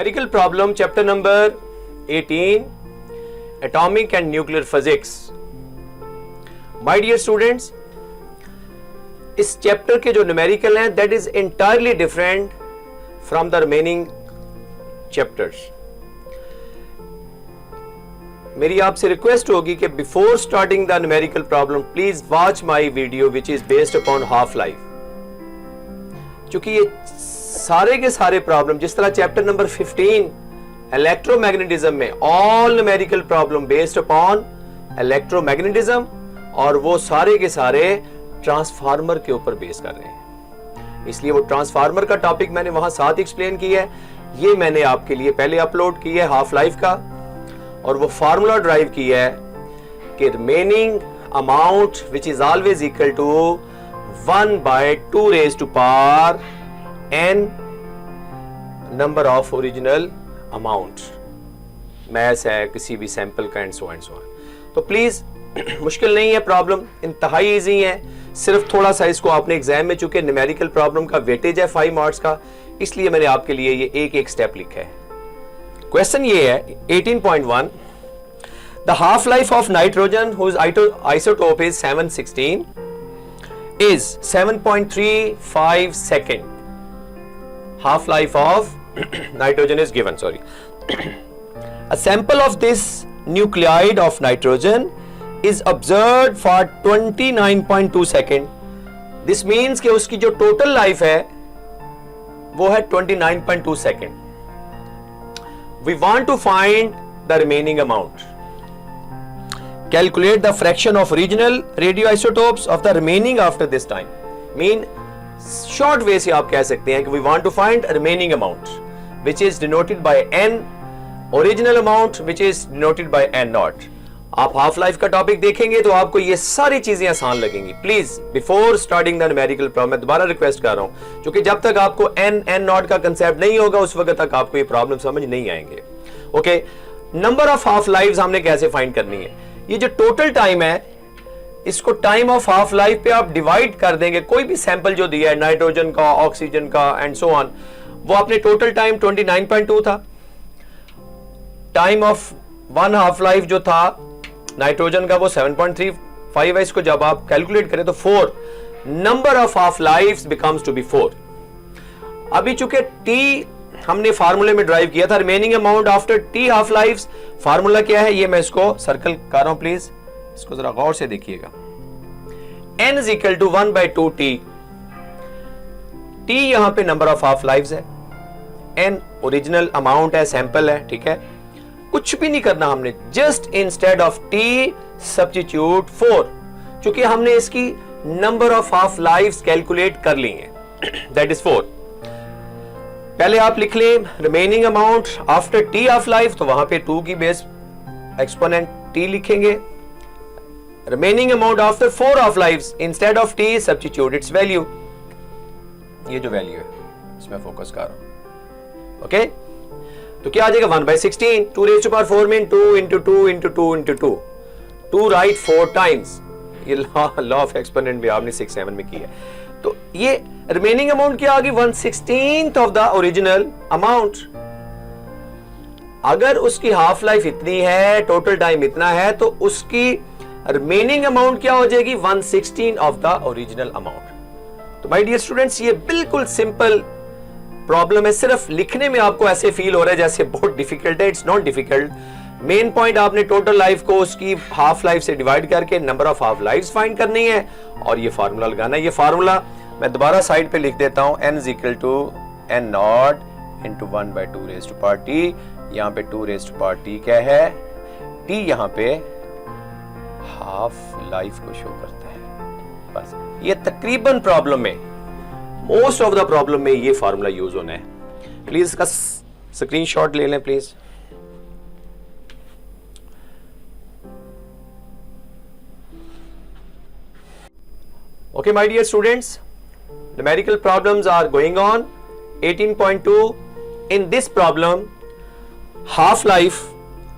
Numerical problem chapter number 18 Atomic and Nuclear Physics. My dear students, इस chapter के जो numerical हैं that is entirely different from the remaining chapters. मेरी आपसे request होगी कि before starting the numerical problem please watch my video which is based upon half life. क्योंकि ये सारे के सारे प्रॉब्लम जिस तरह चैप्टर नंबर 15 इलेक्ट्रोमैग्नेटिज्म में all numerical problem based upon electromagnetism और वो सारे के सारे ट्रांसफार्मर के ऊपर बेस कर रहे हैं. इसलिए वो ट्रांसफार्मर का टॉपिक मैंने वहां साथ एक्सप्लेन किया है. ये मैंने आपके लिए पहले अपलोड किया है हाफ लाइफ का और वो फार्मूला ड्राइव किया है कि remaining amount which is always equal to 1/2 raised to power n number of original amount mass है किसी भी सैंपल का एंड सो एंड सो. तो प्लीज मुश्किल नहीं है, प्रॉब्लम इंतहाई इजी है. सिर्फ थोड़ा सा इसको आपने एग्जाम में, चूंकि न्यूमेरिकल प्रॉब्लम का वेटेज है 5 मार्क्स का, इसलिए मैंने आपके लिए ये एक एक स्टेप लिखा है. क्वेश्चन ये है 18.1. The half life of nitrogen whose isotope is 716 is 7.35 second. Half life of nitrogen is given, sorry. A sample of this nuclide of nitrogen is observed for 29.2 second. This means कि उसकी जो total life है वो है 29.2 second. We want to find the remaining amount. Calculate the fraction of original radioisotopes of the remaining after this time. Mean short way से आप कह सकते हैं कि we want to find remaining amount which is denoted by n, original amount which is denoted by n naught. आप half life का topic देखेंगे तो आपको ये सारी चीजें आसान लगेंगी. Please before starting the numerical problem, मैं दोबारा रिक्वेस्ट कर रहा हूं क्योंकि जब तक आपको n नॉट का कंसेप्ट नहीं होगा उस वक्त तक आपको ये प्रॉब्लम समझ नहीं आएंगे. Okay, number of half life हमने कैसे फाइंड करनी है. ये जो टोटल टाइम है इसको टाइम ऑफ हाफ लाइफ पे आप डिवाइड कर देंगे. कोई भी सैंपल जो दिया है नाइट्रोजन का, ऑक्सीजन का एंड सो ऑन, वो आपने टोटल टाइम 29.2 था. Time of one half life जो था नाइट्रोजन का वो 7.35 है. इसको जब आप कैलकुलेट करें तो 4 number of half life becomes to be 4. अभी चूंकि टी हमने फार्मूले में ड्राइव किया था remaining amount after T half life. Formula क्या है ये मैं इसको सर्कल कर रहा हूं, प्लीज इसको जरा गौर से देखिएगा. n is equal to 1/2 t. t यहां पे नंबर ऑफ हाफ लाइफ है, n ओरिजिनल अमाउंट है, सैंपल है. ठीक है, कुछ भी नहीं करना हमने, just instead of t substitute 4. क्योंकि हमने इसकी number of half life calculate कर ली है, दैट इज 4. पहले आप लिख लें remaining amount after T half life, तो वहां पे 2 की बेस एक्सपोनेंट t लिखेंगे. Remaining amount after 4 half life, instead of t substitute it's value. ये जो वैल्यू है इसमें फोकस कर रहा हूं. ओके, तो क्या आ जाएगा 1/16. 2 raised to power 4 में 2 into 2 into 2 into 2. 2 right 4 times. ये लॉ ऑफ एक्सपोनेंट भी आपने 6, 7 में किया. तो ये रिमेनिंग अमाउंट क्या आ गई 1/16 ऑफ द ओरिजिनल अमाउंट. अगर उसकी हाफ लाइफ इतनी है, टोटल टाइम इतना है, तो उसकी रिमेनिंग अमाउंट क्या हो जाएगी 1/16 ऑफ द ओरिजिनल अमाउंट. तो माय डियर स्टूडेंट्स, ये बिल्कुल सिंपल प्रॉब्लम है. सिर्फ लिखने में आपको ऐसे फील हो रहा है जैसे बहुत डिफिकल्ट है. It's not difficult. Main point आपने टोटल लाइफ को उसकी हाफ लाइफ से डिवाइड करके number of half life find करनी है और ये फार्मूला लगाना है. ये फार्मूला मैं दोबारा साइड पे लिख देता हूं, n is equal to n naught into 1/2 raised to power t. यहां पे 2 raised to power t क्या है, t यहां पे हाफ लाइफ को शो करता है. बस ये तकरीबन प्रॉब्लम में, मोस्ट ऑफ द प्रॉब्लम में ये फार्मूला यूज होना है. प्लीज इसका स्क्रीनशॉट ले लें please. Okay, my dear students, numerical problems are going on. 18.2. In this problem, half life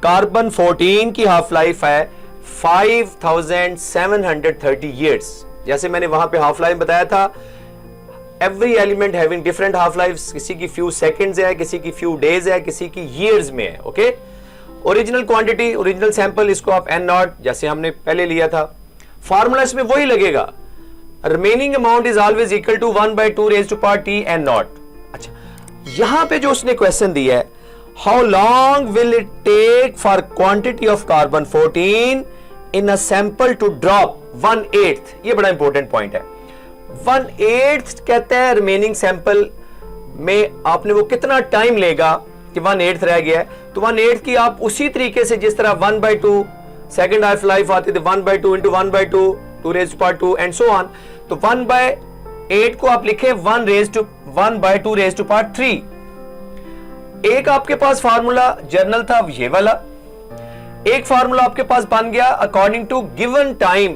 carbon 14 की हाफ लाइफ है 5730 years. जैसे मैंने वहां पे हाफ लाइफ बताया था, every element having different half life, किसी की फ्यू सेकंड्स है, किसी की फ्यू डेज है, किसी की ईयर्स में है। Okay, original quantity, original sample, इसको आप एन नॉट जैसे हमने पहले लिया था, फार्मूला इसमें वही लगेगा, remaining amount is always equal to 1/2 raise to power t n naught. अच्छा, यहां पे जो उसने क्वेश्चन दिया है, how long will it take for quantity of carbon 14 in a sample to drop 1/8, ये बड़ा इंपॉर्टेंट पॉइंट है। 1/8 कहते हैं रिमेनिंग सैंपल में आपने वो कितना टाइम लेगा कि 1/8 रह गया है, तो 1/8 की आप उसी तरीके से जिस तरह 1/2 सेकंड हाफ लाइफ आती थी, 1/2 into 1/2 2 raise to power 2 and so on, तो 1/8 को आप लिखे 1/2 रेज़ टू पावर 3। एक आपके पास फार्मूला जर्नल था ये वाला, एक फार्मूला आपके पास बन गया अकॉर्डिंग टू गिवन टाइम,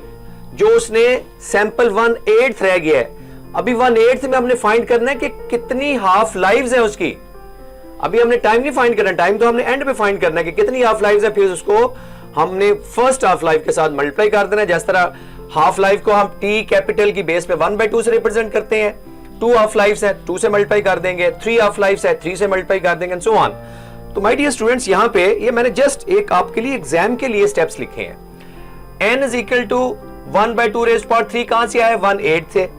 जो उसने सैंपल 1/8 रह गया है। अभी 1/8 में हमने फाइंड करना है कि कितनी हाफ लाइव्स है उसकी। अभी हमने टाइम नहीं फाइंड करना, टाइम तो हमने एंड पे फाइंड करना है कि कितनी हाफ लाइव्स है, फिर उसको हमने फर्स्ट हाफ लाइफ के साथ मल्टीप्लाई कर देना है। जिस तरह हाफ लाइफ को हम टी कैपिटल की बेस पे 1/2 से रिप्रेजेंट करते हैं, 2 हाफ लाइफ्स है 2 से मल्टीप्लाई कर देंगे, 3 हाफ लाइफ्स है 3 से मल्टीप्लाई कर देंगे एंड सो ऑन। तो माय डियर स्टूडेंट्स, यहां पे ये मैंने जस्ट एक आपके लिए एग्जाम के लिए स्टेप्स लिखे हैं। n is equal to 1/2 raise to power 3 कहां से आया, 1/8 से,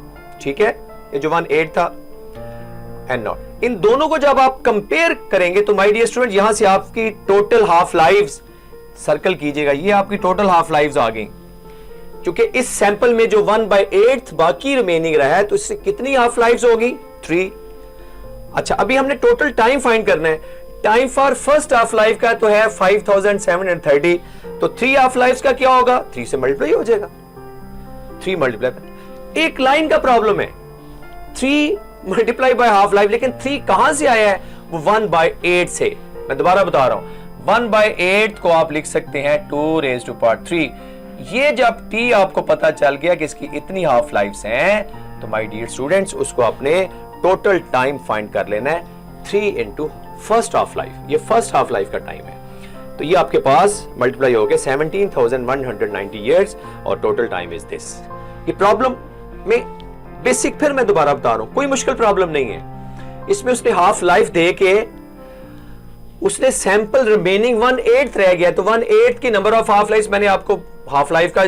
ठीक है, ये जो 1/8 था एन नॉट। इन दोनों को जब आप कंपेयर करेंगे तो माय डियर स्टूडेंट यहां से आपकी टोटल हाफ लाइव्स सर्कल कीजिएगा, ये आपकी टोटल हाफ लाइव्स आ गई। क्योंकि इस सैंपल में जो 1/8 बाकी रिमेनिंग रहा है, तो इससे कितनी हाफ लाइव्स होगी, 3। अच्छा, अभी हमने टोटल टाइम फाइंड करना है। Time for first half life का तो है 5730, तो 3 हाफ लाइव्स का क्या होगा, 3 से मल्टीप्लाई हो जाएगा, 3 मल्टीप्लाई। एक लाइन का प्रॉब्लम है, 3 मल्टीप्लाई बाय हाफ लाइफ, लेकिन 3 कहां से आया है, वो 1/8 से। मैं दोबारा बता रहा हूं, 1/8 को आप लिख सकते हैं 2 रेज़ टू पावर 3। ये जब t आपको पता चल गया कि इसकी इतनी हाफ लाइफ्स हैं, तो माय डियर स्टूडेंट्स उसको अपने टोटल टाइम फाइंड कर लेना है, 3 इंटू फर्स्ट हाफ लाइफ, ये फर्स्ट हाफ लाइफ का टाइम है। तो ये आपके पास मल्टीप्लाई हो गया 17,190 ईयर्स और टोटल टाइम इज दिस। ये प्रॉब्लम में बेसिक, फिर मैं दोबारा बता रहा हूं, कोई मुश्किल प्रॉब्लम नहीं है। इसमें उसने हाफ लाइफ दे के उसने सैंपल रिमेनिंग 1/8 रह गया, तो 1/8 की नंबर ऑफ हाफ लाइफ, मैंने आपको हाफ लाइफ का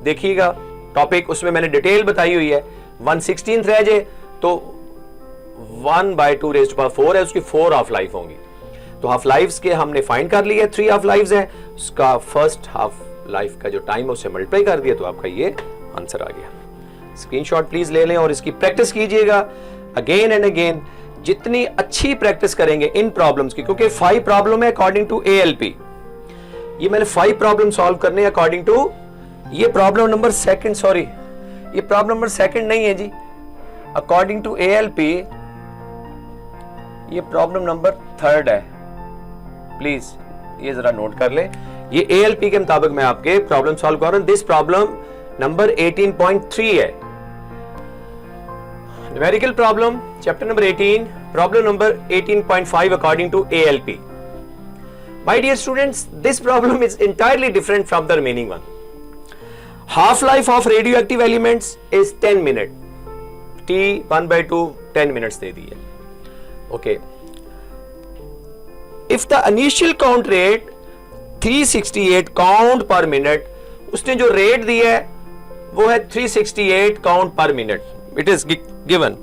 देखिएगा टॉपिक, उसमें मैंने डिटेल बताई हुई है। 1/16 रह जाए तो 1/2 रेज़ टू पावर 4 है, उसकी 4 हाफ लाइफ होंगी। तो हाफ लाइफ्स के हमने फाइंड कर लिया, 3 हाफ लाइफ्स हैं, उसका फर्स्ट हाफ लाइफ का जो टाइम है उससे मल्टीप्लाई कर दिया, तो आपका ये आंसर आ गया। स्क्रीनशॉट प्लीज ले लें और इसकी प्रैक्टिस कीजिएगा अगेन एंड अगेन। जितनी अच्छी प्रैक्टिस करेंगे इन प्रॉब्लम्स की, क्योंकि 5 प्रॉब्लम है अकॉर्डिंग टू ALP, ये मैंने 5 प्रॉब्लम सॉल्व करने हैं अकॉर्डिंग टू, ये प्रॉब्लम नंबर सेकंड, सॉरी ये प्रॉब्लम नंबर सेकंड नहीं है जी, अकॉर्डिंग टू ALP ये प्रॉब्लम नंबर 3 है, प्लीज ये जरा नोट कर ले। ये ALP के मुताबिक मैं आपके प्रॉब्लम सॉल्व कर रहा हूं। दिस प्रॉब्लम नंबर 18.3 है, numerical problem chapter number 18, problem number 18.5 according to ALP। My dear students, this problem is entirely different from the remaining one. Half life of radioactive elements is 10 minutes. T 1/2 10 minutes दे दी है। Okay. If the initial count rate 368 count per minute, उसने जो rate दिया है वो है 368 count per minute. It is given.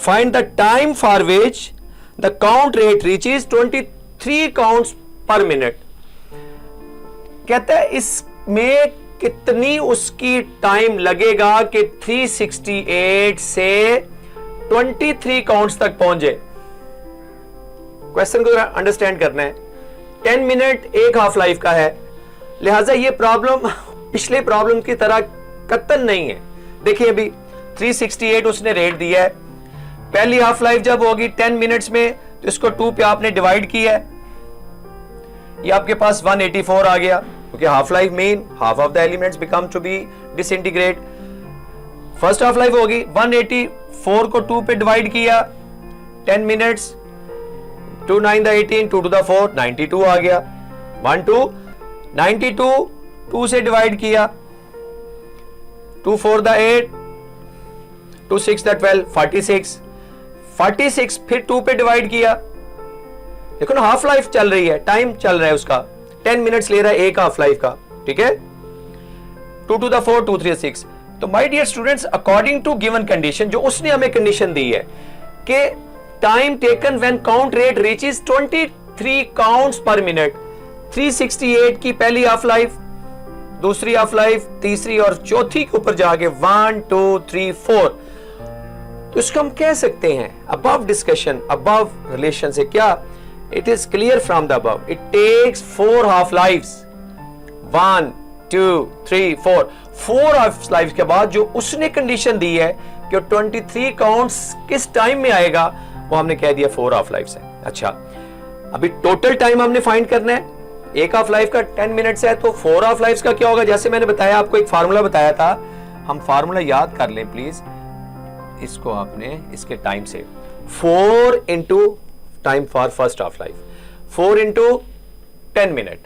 Find the time for which the count rate reaches 23 counts पर minute. कहता है इसमें कितनी उसकी टाइम लगेगा कि 368 से 23 काउंट्स तक पहुंचे। क्वेश्चन को अंडरस्टैंड करना है। 10 मिनट एक हाफ लाइफ का है, लिहाजा ये प्रॉब्लम पिछले प्रॉब्लम की तरह कतन नहीं है। देखिए अभी 368 उसने रेट दिया है, पहली हाफ लाइफ जब होगी 10 मिनट्स में, तो इसको 2 पे आपने डिवाइड किया है, ये आपके पास 184 आ गया, क्योंकि half life mean half of the elements become to be disintegrate. First half life होगी 184 को 2 पे डिवाइड किया 10 मिनट्स, 2 9 द 18, 2 to the 4 92 आ गया, 1 2 92 2 से डिवाइड किया, 2 4 द 8 2 6 12 46 फिर 2 पे डिवाइड किया, देखो ना हाफ लाइफ चल रही है, टाइम चल रहा है उसका, 10 मिनट्स ले रहा है एक हाफ लाइफ का, ठीक है। 2 to the 4 2 3 6। तो my dear students, according to given condition, जो उसने हमें कंडीशन दी है कि time taken when count rate reaches 23 counts per minute, 368 की पहली हाफ लाइफ, दूसरी हाफ लाइफ, तीसरी और चौथी के ऊपर जाके 1 2 3 4। तो इसको हम कह सकते हैं अबव डिस्कशन, अबव रिलेशन से क्या, it is clear from the above, it takes 4 half lifes, 1 2 3 4 half life के बाद जो उसने कंडीशन दी है कि 23 काउंट्स किस टाइम में आएगा, वो हमने कह दिया 4 हाफ लाइफ्स है। अच्छा, अभी टोटल टाइम हमने फाइंड करना है, एक हाफ लाइफ का 10 मिनट्स है, तो 4 हाफ लाइफ्स का क्या होगा, जैसे मैंने बताया आपको एक फार्मूला बताया था, हम फार्मूला याद कर लें प्लीज इसको, आपने इसके टाइम से 4 into time for first half life, 4 into 10 minute,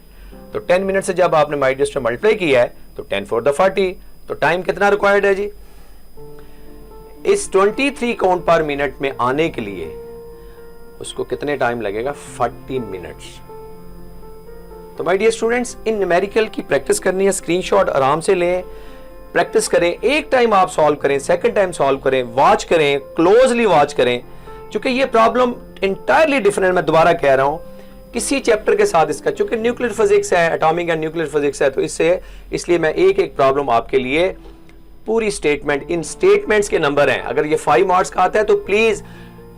तो 10 मिनट से जब आपने माय डियर मल्टीप्लाई किया है तो 10 4 द 40, तो टाइम कितना रिक्वायर्ड है जी, इस 23 काउंट पर मिनट में आने के लिए उसको कितने टाइम लगेगा, 40 मिनट्स। तो माय डियर स्टूडेंट्स, इन न्यूमेरिकल की प्रैक्टिस करनी है, स्क्रीनशॉट आराम से लें, प्रैक्टिस करें, एक टाइम आप सॉल्व करें, सेकंड टाइम सॉल्व करें, वॉच करें, क्लोजली वॉच करें, क्योंकि ये प्रॉब्लम इंटायरली डिफरेंट, मैं दोबारा कह रहा हूं, किसी चैप्टर के साथ इसका, चूंकि न्यूक्लियर फिजिक्स है, एटॉमिक एंड न्यूक्लियर फिजिक्स है, तो इसलिए मैं एक एक प्रॉब्लम आपके लिए पूरी स्टेटमेंट, इन स्टेटमेंट्स के नंबर हैं, अगर ये 5 मार्क्स का आता है तो प्लीज,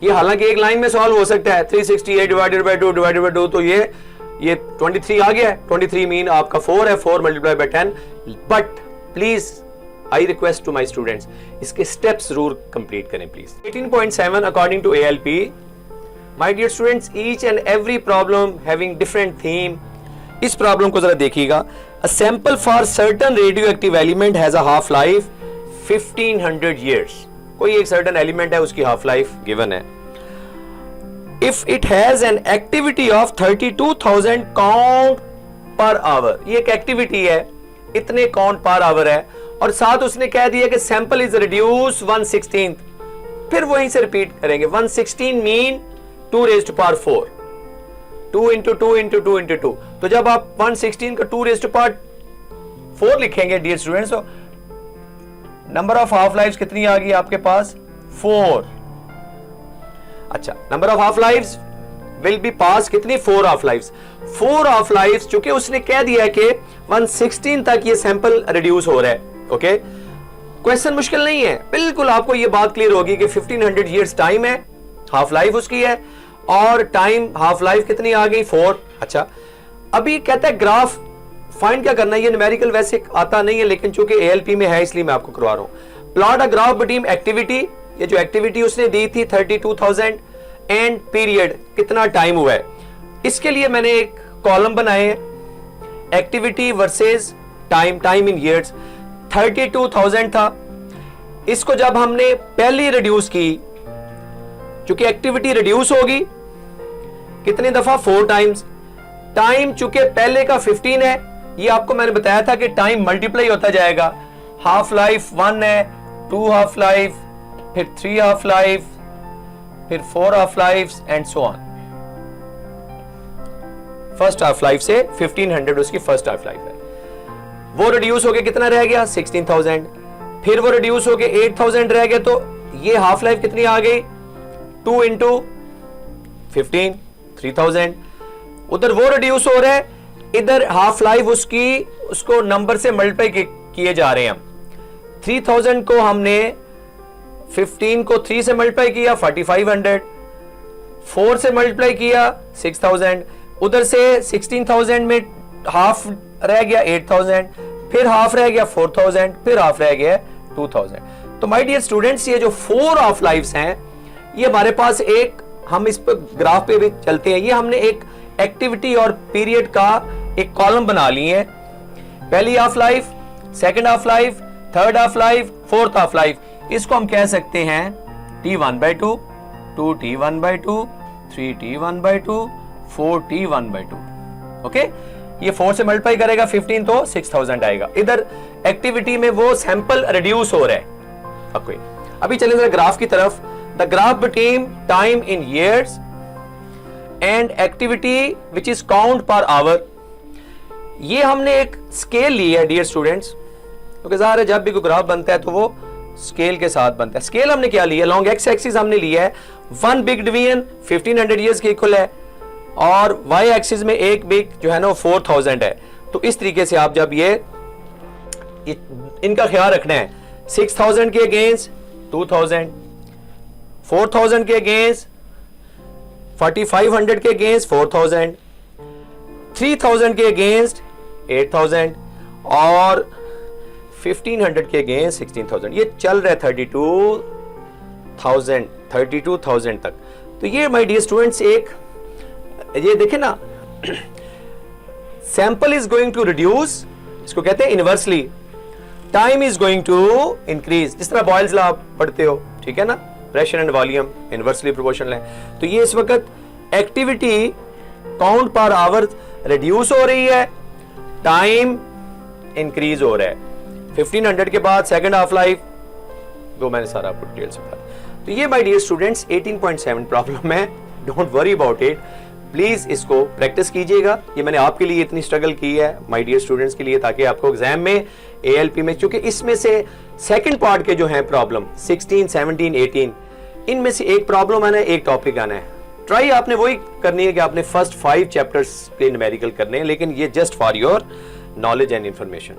ये हालांकि एक लाइन में सॉल्व हो सकता है, 368 डिवाइडेड बाय 2 डिवाइडेड बाय 2, तो ये 23 आ गया है, 23 मीन आपका 4 है, 4 multiply by 10, but please I request to my students, इसके स्टेप्स जरूर कंप्लीट करें please. 18.7 according to ALP, my dear students, each and every problem having different theme. इस प्रॉब्लम को जरा देखिएगा, a sample for certain radioactive element has a half life 1500 years, कोई एक certain element है, उसकी हाफ लाइफ गिवन है, if it has an activity of 32,000 count per hour, ये एक एक्टिविटी है, इतने काउंट पर आवर है, और साथ उसने कह दिया कि सैंपल इज रिड्यूस 1/16, फिर वहीं से रिपीट करेंगे, 116 mean 2 raised to power 4, 2 into 2 into 2 into 2, तो जब आप 116 का 2 raised to power 4 लिखेंगे डियर स्टूडेंट्स, तो नंबर ऑफ हाफ लाइफ्स कितनी आ गई आपके पास, 4। अच्छा, number of half lifes will be pass कितनी, 4 हाफ लाइफ्स, 4 हाफ लाइफ्स, चूंकि उसने कह दिया है कि 116 तक ये सैंपल रिड्यूस हो रहा है, ओके। क्वेश्चन मुश्किल नहीं है, बिल्कुल आपको ये बात क्लियर होगी कि 1500 years टाइम है, हाफ लाइफ उसकी है, और टाइम हाफ लाइफ कितनी आ गई, 4। अच्छा, अभी कहता है ग्राफ फाइंड क्या करना है, ये न्यूमेरिकल वैसे आता नहीं है, लेकिन चूंकि ALP में है इसलिए मैं आपको करवा रहा हूं। Plot a graph between activity, ये जो एक्टिविटी उसने दी थी 32,000 एंड पीरियड, कितना टाइम हुआ है, इसके लिए मैंने एक कॉलम बनाए हैं, activity versus time, time in years. 32,000 था, इसको जब हमने पहली रिड्यूस की, चूंकि एक्टिविटी रिड्यूस होगी कितनी दफा, 4 टाइम्स, टाइम चूंकि पहले का 15 है, ये आपको मैंने बताया था कि टाइम मल्टीप्लाई होता जाएगा, हाफ लाइफ 1 है, 2 हाफ लाइफ, फिर 3 हाफ लाइफ, फिर 4 half life and so on. First half life से 1500 उसकी फर्स्ट हाफ लाइफ है, वो रिड्यूस हो गया, कितना रह गया, 16,000, फिर वो रिड्यूस हो गया 8,000 रह गया, तो ये हाफ लाइफ कितनी आ गई, 2 into 15 3,000, उधर वो रिड्यूस हो रहा है, इधर हाफ लाइफ उसकी, उसको नंबर से मल्टीप्लाई किए जा रहे हैं हम, 3000 को हमने 15 को 3 से मल्टीप्लाई किया 4500, 4 से मल्टीप्लाई किया 6000, उधर से 16,000 में हाफ रह गया 8,000, फिर हाफ रह गया 4,000, फिर हाफ रह गया 2,000। तो माय डियर स्टूडेंट्स, ये जो 4 हाफ लाइफ्स हैं, ये हमारे पास एक, हम इस पर ग्राफ पे भी चलते हैं, ये हमने एक एक्टिविटी और पीरियड का एक कॉलम बना लिए हैं, पहली half life, second half life, third half life, fourth half life, इसको हम कह सकते हैं T1/2, 2T1/2, 3T1/2, 4T1/2, okay. ये 4 से मल्टीप्लाई करेगा 15 तो 6000 आएगा। इधर एक्टिविटी में वो सैंपल रिड्यूस हो रहा है, ओके, अभी चलें जरा ग्राफ की तरफ। The graph between time in years and activity which is count per hour. ये हमने एक स्केल ली है डियर स्टूडेंट्स, क्योंकि ज़ाहिर है जब भी कोई ग्राफ बनता है तो वो स्केल के साथ बनता है। स्केल हमने क्या लिया, लॉन्ग एक्स एक्सिस हमने लिया है 1 बिग डिवीजन 1500 ईयर्स के इक्वल है, और वाई एक्सिस में एक बिग जो है ना वो 4000 है। तो इस तरीके से आप जब ये इनका ख्याल रखना है, 6000 के अगेंस्ट 2000, 4000 के अगेंस्ट 4500 के अगेंस्ट 4000, 3000 के अगेंस्ट 8000 और 1500 के अगेंस्ट 16000। ये चल रहा है 32,000 तक। तो ये माय डियर स्टूडेंट्स एक ये देखें ना, sample is going to reduce, इसको कहते हैं inversely, time is going to increase. जिस तरह बॉयल्स लॉ आप पढ़ते हो, ठीक है ना, pressure and volume inversely proportional है। तो ये इस वक्त activity count per hour reduce हो रही है, टाइम इंक्रीज हो रहा है। 1500 के बाद सेकंड हाफ लाइफ, वो मैंने सारा आपको डिटेल से बताया। तो ये माय डियर स्टूडेंट्स 18.7 प्रॉब्लम है, don't worry about it, please इसको प्रैक्टिस कीजिएगा। ये मैंने आपके लिए इतनी स्ट्रगल की है माय डियर स्टूडेंट्स के लिए, ताकि आपको एग्जाम में ALP में, क्योंकि इसमें से सेकंड पार्ट के जो हैं प्रॉब्लम 16, 17, 18, इनमें से एक प्रॉब्लम आना है, एक टॉपिक आना है। ट्राई आपने वही करनी है कि आपने फर्स्ट 5 चैप्टर्स के न्यूमेरिकल करने हैं, लेकिन ये just for your knowledge and information.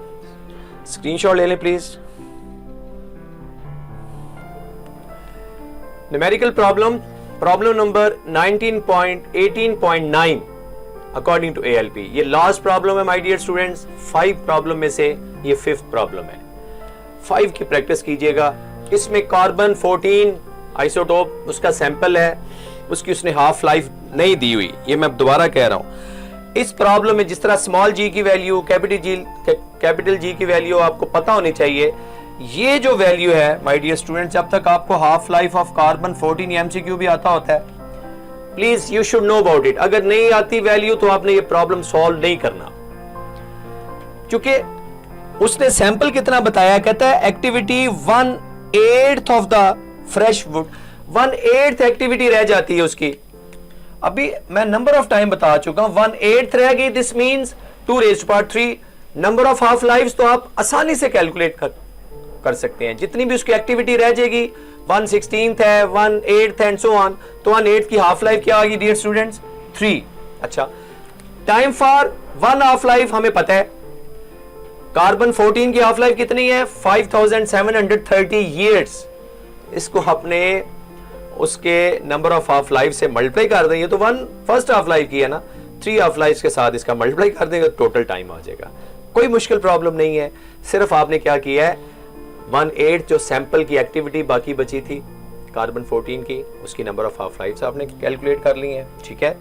Screenshot ले लें please. Numerical problem number 19.18.9 according to ALP। ये लास्ट प्रॉब्लम है माय डियर स्टूडेंट्स, 5 प्रॉब्लम में से ये 5th प्रॉब्लम है। 5 की प्रैक्टिस कीजिएगा। इसमें कार्बन 14 आइसोटोप उसका सैंपल है, उसकी उसने हाफ लाइफ नहीं दी हुई, ये मैं दोबारा कह रहा हूं। इस प्रॉब्लम में जिस तरह स्मॉल जी की वैल्यू, कैपिटल जी की वैल्यू आपको पता होनी चाहिए। ये जो वैल्यू है माय डियर स्टूडेंट्स, जब तक आपको half life of carbon 14 MCQ भी आता होता है, please you should know about it. अगर नहीं आती वैल्यू तो आपने ये प्रॉब्लम सॉल्व नहीं करना, क्योंकि उसने सैंपल कितना बताया, कहता है activity 1/8 of the fresh would, 1/8 activity रह जाती है उसकी। अभी मैं नंबर ऑफ टाइम बता चुका हूं, 1/8 रह गई, this means 2⁻³ number of half lives. तो आप आसानी से कैलकुलेट कर सकते हैं, जितनी भी उसकी एक्टिविटी रह जाएगी, 1/16 है, 1/8 एंड सो ऑन, तो 1/8 की हाफ लाइफ क्या आ गई डियर स्टूडेंट्स, 3। अच्छा, टाइम फॉर 1 हाफ लाइफ हमें पता है, कार्बन 14 की हाफ लाइफ कितनी है, 5730 ईयर्स। इसको अपने उसके नंबर ऑफ हाफ लाइफ से मल्टीप्लाई कर देंगे तो 1 फर्स्ट हाफ लाइफ की है ना, 3 हाफ लाइफ के साथ इसका मल्टीप्लाई कर देंगे तो टोटल टाइम आ जाएगा। कोई मुश्किल प्रॉब्लम नहीं है, सिर्फ आपने क्या किया है, 1/8 जो सैंपल की एक्टिविटी बाकी बची थी कार्बन 14 की, उसकी नंबर ऑफ हाफ लाइफ आपने कैलकुलेट कर ली है, ठीक है।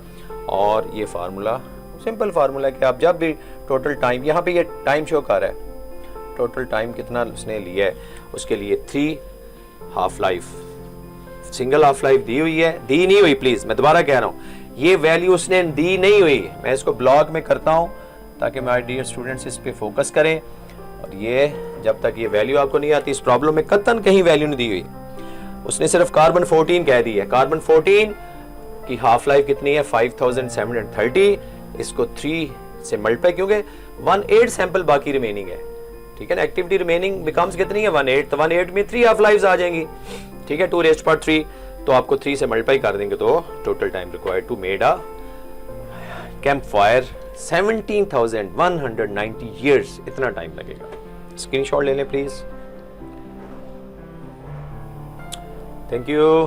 और ये फार्मूला सिंपल फार्मूला है कि आप जब भी टोटल टाइम, यहाँ पे ये टाइम शो कर रहा है, टोटल टाइम कितना उसने लिया है, उसके लिए 3 half life, single half life दी हुई है, दी नहीं हुई, प्लीज मैं दोबारा कह रहा हूँ, ये वैल्यू उसने दी नहीं हुई। मैं इसको ब्लॉग में करता हूँ ताकि माय डियर स्टूडेंट्स इस पे फोकस करें, और ये जब तक ये वैल्यू आपको नहीं आती, इस प्रॉब्लम में कतन कहीं वैल्यू नहीं दी हुई, उसने सिर्फ कार्बन 14 कह दी है। कार्बन 14 की हाफ लाइफ कितनी है, 5730, इसको 3 से मल्टीप्लाई, क्योंकि 1/8 सैंपल बाकी रिमेनिंग है, ठीक है ना। एक्टिविटी रिमेनिंग बिकम्स कितनी है, 1/8, तो 1/8 में 3 हाफ लाइफ आ जाएंगी, ठीक है, 2⁻3, तो आपको 3 से मल्टीप्लाई कर देंगे तो total time required to made a campfire 17,190 years, इतना टाइम लगेगा। स्क्रीनशॉट ले लें प्लीज, थैंक यू।